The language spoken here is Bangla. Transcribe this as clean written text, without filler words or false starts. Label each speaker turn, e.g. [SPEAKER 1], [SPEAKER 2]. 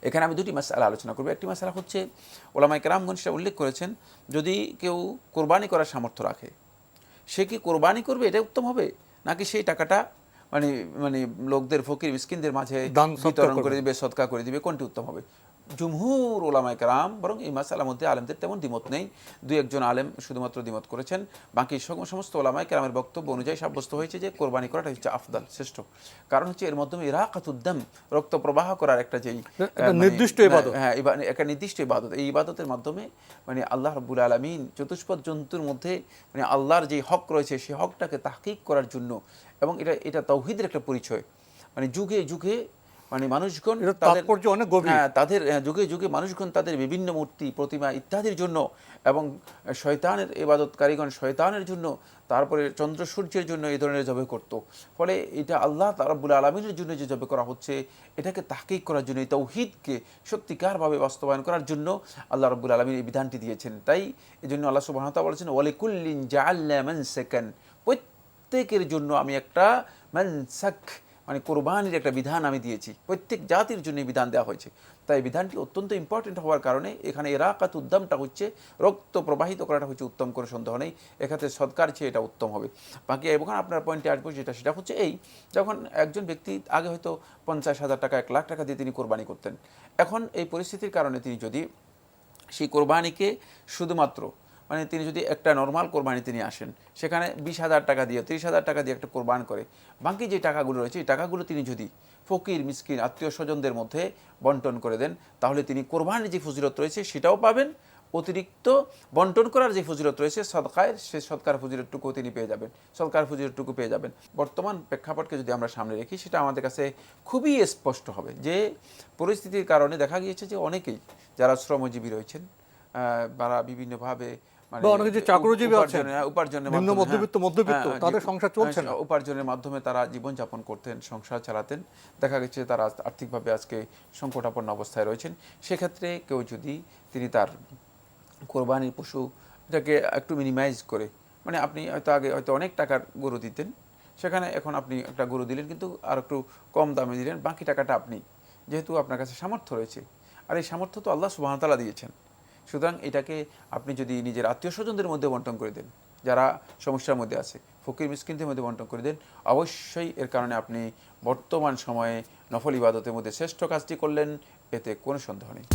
[SPEAKER 1] এখানে আমি দুটি মাসআলা আলোচনা করব। একটি মাসআলা হচ্ছে ওলামায়ে কেরামগণ সেটা উল্লেখ করেছেন, যদি কেউ কোরবানি করার সামর্থ্য রাখে, সে কি কোরবানি করবে এটা উত্তম হবে, নাকি সেই টাকাটা মানে মানে লোকদের, ফকির মিসকিনদের মাঝে বিতরণ করে দিবে, সদকা করে দিবে, কোনটি উত্তম হবে? জুমহুর ওলামায়ে কেরাম, বরং এই মাসআলার মধ্যে আলেমদের তেমন দ্বিমত নেই, দুই একজন আলেম শুধুমাত্র দ্বিমত করেছেন। বাকি সমস্ত ওলামায়ে কেরামের বক্তব্য অনুযায়ী সাব্যস্ত হয়েছে যে কোরবানি করাটা হচ্ছে আফদাল, শ্রেষ্ঠ। কারণ হচ্ছে এর মাধ্যমে ইরাকাতুদ্দাম, রক্ত প্রবাহ করার একটা যেই
[SPEAKER 2] নির্দিষ্ট ইবাদত,
[SPEAKER 1] হ্যাঁ একটা নির্দিষ্ট ইবাদত, এই ইবাদতের মাধ্যমে মানে আল্লাহ রাব্বুল আলামিন চতুষ্পদ জন্তুর মধ্যে মানে আল্লাহর যে হক রয়েছে সেই হকটাকে তাহকিক করার জন্য, এবং এটা তাওহীদের একটা পরিচয়। মানে যুগে যুগে মানে মানুষগণ তাদের যুগে যুগে মানুষগণ তাদের বিভিন্ন মূর্তি, প্রতিমা ইত্যাদির জন্য, এবং শয়তানের ইবাদতকারীগণ শয়তানের জন্য, তারপরে চন্দ্র সূর্যের জন্য এই ধরনের জবে করত। ফলে এটা আল্লাহ রাব্বুল আলামিনের জন্য যে জবে করা হচ্ছে, এটাকে তাহকিক করার জন্য, এই তাওহীদকে সত্যিকারভাবে বাস্তবায়ন করার জন্য আল্লাহ রাব্বুল আলামিন এই বিধানটি দিয়েছেন। তাই এজন্য আল্লাহ সুবহানাহু ওয়া তাআলা বলেছেন, ওয়ালিকুল্লিন জাআলনা মানসাকান, প্রত্যেকের জন্য আমি একটা মানসাক মানে কোরবানির একটা বিধান আমি দিয়েছি, প্রত্যেক জাতির জন্য বিধান দেওয়া হয়েছে। তাই বিধানটি অত্যন্ত ইম্পর্টেন্ট হওয়ার কারণে এখানে ইরাকাত উদ্দামটা হচ্ছে, রক্ত প্রবাহিত করাটা হচ্ছে উত্তম, করে সন্দেহ নেই। এক্ষেত্রে সদকার চেয়ে এটা উত্তম হবে। বাকি এবং আপনার পয়েন্টে আসবো সেটা হচ্ছে এই, যখন একজন ব্যক্তি আগে হয়তো 50,000 টাকা 1 লাখ টাকা দিয়ে তিনি কোরবানি করতেন, এখন এই পরিস্থিতির কারণে তিনি যদি সেই কোরবানিকে শুধুমাত্র মানে তিনি যদি একটা নর্মাল কোরবানি তিনি আসেন, সেখানে 20,000 টাকা দিয়ে 30,000 টাকা দিয়ে একটা কোরবান করে, বাকি যে টাকাগুলো রয়েছে এই টাকাগুলো তিনি যদি ফকির মিসকিন আত্মীয় স্বজনদের মধ্যে বন্টন করে দেন, তাহলে তিনি কোরবানির যে ফজিলত রয়েছে সেটাও পাবেন, অতিরিক্ত বন্টন করার যে ফজিলত রয়েছে সদকায়, সে সদকার ফজিলতটুকু তিনি পেয়ে যাবেন, সদকার ফজিলতটুকু পেয়ে যাবেন। বর্তমান প্রেক্ষাপটকে যদি আমরা সামনে রেখি, সেটা আমাদের কাছে খুবই স্পষ্ট হবে যে পরিস্থিতির কারণে দেখা গিয়েছে যে অনেকেই যারা শ্রমজীবী রয়েছেন, তারা বিভিন্নভাবে উপার্জনের মাধ্যমে তারা জীবনযাপন করতেন, সংসার চালাতেন। দেখা গেছে তারা আর্থিকভাবে আজকে সংকটাপন্ন অবস্থায় রয়েছেন। সেক্ষেত্রে কেউ যদি তিনি তার কোরবানির পশু এটাকে একটু মিনিমাইজ করে, মানে আপনি হয়তো আগে হয়তো অনেক টাকার গরু দিতেন, সেখানে এখন আপনি একটা গরু দিলেন কিন্তু আর একটু কম দামে দিলেন, বাকি টাকাটা আপনি, যেহেতু আপনার কাছে সামর্থ্য রয়েছে, আর এই সামর্থ্য তো আল্লাহ সুবহানাহু ওয়া তাআলা দিয়েছেন, সুতরাং এটাকে আপনি যদি নিজের আত্মীয় স্বজনদের মধ্যে বন্টন করে দেন, যারা সমস্যার মধ্যে আছে, ফকির মিসকিনদের মধ্যে বন্টন করে দেন, অবশ্যই এর কারণে আপনি বর্তমান সময়ে নফল ইবাদতের মধ্যে শ্রেষ্ঠ কাজটি করলেন, এতে কোনো সন্দেহ নেই।